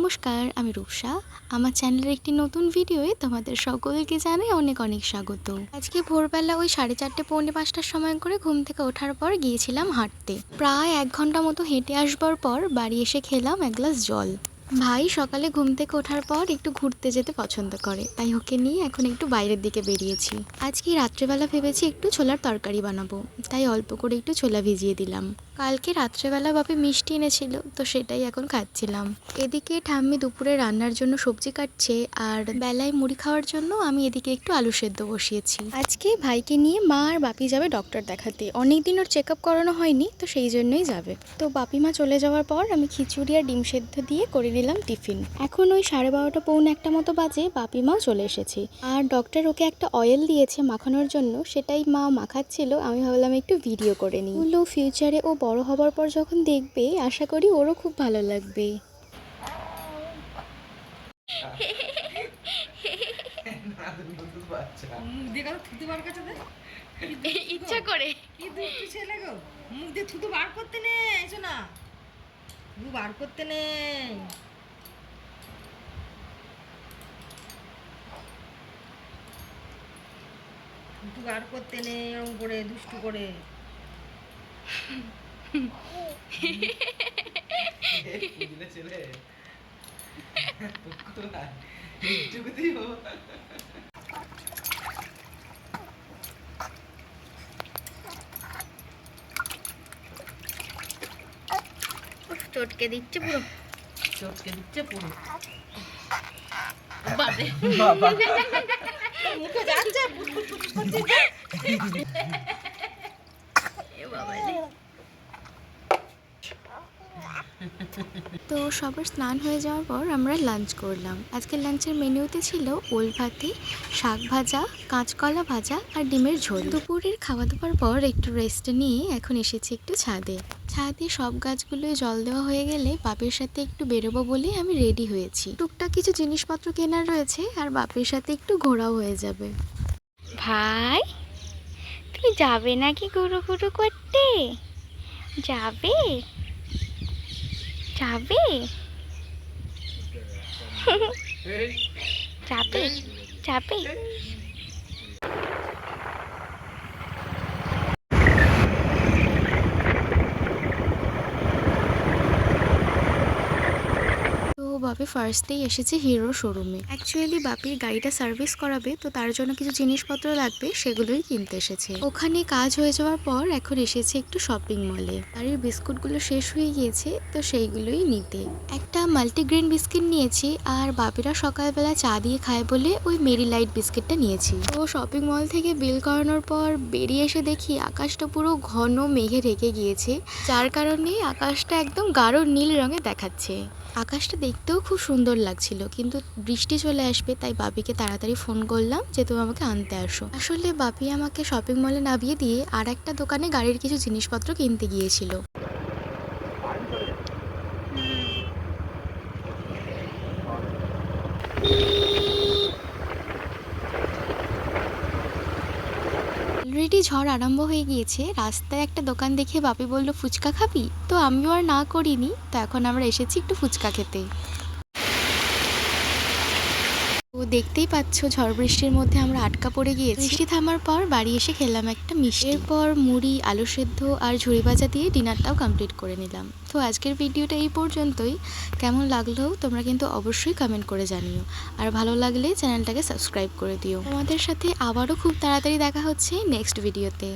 নমস্কার, আমি রূপসা। আমার চ্যানেলের একটি নতুন ভিডিওয়ে তোমাদের সকলকে জানাই অনেক অনেক স্বাগত। আজকে ভোরবেলা ওই 4:30 পৌনে 5টার সময় করে ঘুম থেকে ওঠার পর গিয়েছিলাম হাঁটতে। প্রায় 1 ঘন্টা মতো হেঁটে আসবার পর বাড়ি এসে খেলাম এক গ্লাস জল। ভাই সকালে ঘুম থেকে ওঠার পর একটু ঘুরতে যেতে পছন্দ করে, তাই ওকে নিয়ে এখন একটু বাইরের দিকে বেরিয়েছি। আজকে রাত্রেবেলা ভেবেছি একটু ছোলার তরকারি বানাবো, তাই অল্প করে একটু ছোলা ভিজিয়ে দিলাম। কালকে রাত্রেবেলা বাপি মিষ্টি এনেছিল, তো সেটাই এখন খাচ্ছিলাম। এদিকে ঠাম্মি দুপুরে রান্নার জন্য সবজি কাটছে, আর বেলায় মুড়ি খাওয়ার জন্য আমি এদিকে একটু আলু সেদ্ধ বসিয়েছি। আজকে ভাইকে নিয়ে মা আর বাপি যাবে ডক্টর দেখাতে। অনেকদিন ওর চেক আপ করানো হয়নি, তো সেই জন্যই যাবে। তো বাপি মা চলে যাওয়ার পর আমি খিচুড়ি আর ডিম সেদ্ধ দিয়ে করে নিলাম টিফিন। এখন ওই 12:30 পৌনে 1টা মতো বাজে, বাপি মাও চলে এসেছে। আর ডক্টর ওকে একটা অয়েল দিয়েছে মাখানোর জন্য, সেটাই মা মাখাচ্ছিল। আমি ভাবলাম একটু ভিডিও করে নিই। ওগুলো ফিউচারে ও বড় হবার পর যখন দেখবে, আশা করি ওরও খুব ভালো লাগবে। ইচ্ছা করে কি দুষ্টু ছেলে গো, মুখ দিয়ে থুতু বার করতে নেই, এসো না, থুতু বার করতে নেই, থুতু বার করতে নেই, এরকম করে দুষ্টু করে। ছেলে চটকে দিচ্ছে পুরো, চটকে দিচ্ছে পুরো। মুখে যাচ্ছে পুটপুট পুটপুট করছে। তো সবার স্নান হয়ে যাওয়ার পর আমরা লাঞ্চ করলাম। আজকের লাঞ্চের মেনুতে ছিল ওল ভাতে, শাক ভাজা, কাঁচকলা ভাজা আর ডিমের ঝোল। দুপুরের খাওয়া দাওয়ার পর একটু রেস্ট নিয়ে এখন এসেছি একটু ছাদে। ছাদে সব গাছগুলোয় জল দেওয়া হয়ে গেলে বাপের সাথে একটু বেরোবো বলে আমি রেডি হয়েছি। টুকটাক কিছু জিনিসপত্র কেনার রয়েছে, আর বাপের সাথে একটু ঘোরাও হয়ে যাবে। ভাই, তুমি যাবে নাকি ঘুরু ঘুরু করতে? যাবে যাবে যাবে যাবে। তো বাপি ফার্স্টেই এসেছে হিরো শোরুমে। অ্যাকচুয়ালি বাপির গাড়িটা সার্ভিস করাবে, তো তার জন্য কিছু জিনিসপত্র লাগবে, সেগুলোই কিনতে এসেছে। ওখানে কাজ হয়ে যাওয়ার পর এখন এসেছে একটু শপিং মলে। বাড়ির বিস্কুটগুলো শেষ হয়ে গিয়েছে, তো সেইগুলোই নিতে। একটা মাল্টিগ্রেন বিস্কিট নিয়েছি, আর বাপিরা সকালবেলা চা দিয়ে খায় বলে ওই মেরি লাইট বিস্কিটটা নিয়েছি। তো শপিং মল থেকে বিল করানোর পর বেরিয়ে এসে দেখি আকাশটা পুরো ঘন মেঘে ঢেকে গিয়েছে, যার কারণে আকাশটা একদম গাঢ় নীল রঙে দেখাচ্ছে। আকাশটা দেখতেও খুব সুন্দর লাগছিল, কিন্তু বৃষ্টি চলে আসবে, তাই বাপিকে তাড়াতাড়ি ফোন করলাম যে তুমি আমাকে আনতে আসো। আসলে বাপি আমাকে শপিং মলে নামিয়ে দিয়ে আর একটা দোকানে গাড়ির কিছু জিনিসপত্র কিনতে গিয়েছিল। অলরেডি ঝড় আরম্ভ হয়ে গিয়েছে। রাস্তায় একটা দোকান দেখে বাপি বলল, ফুচকা খাবি? তো আমিও আর না করিনি। তো এখন আমরা এসেছি একটু ফুচকা খেতে। তো দেখতেই পাচ্ছ ঝড় বৃষ্টির মধ্যে আমরা আটকা পড়ে গিয়েছি। বৃষ্টি থামার পর বাড়ি এসে খেলাম একটা মিষ্টি। এরপর মুড়ি, আলু সেদ্ধ আর ঝুড়ি ভাজা দিয়ে ডিনারটাও কমপ্লিট করে নিলাম। তো আজকের ভিডিওটা এই পর্যন্তই। কেমন লাগলো তোমরা কিন্তু অবশ্যই কমেন্ট করে জানিও, আর ভালো লাগলে চ্যানেলটাকে সাবস্ক্রাইব করে দিও। তোমাদের সাথে আবারও খুব তাড়াতাড়ি দেখা হচ্ছে নেক্সট ভিডিওতে।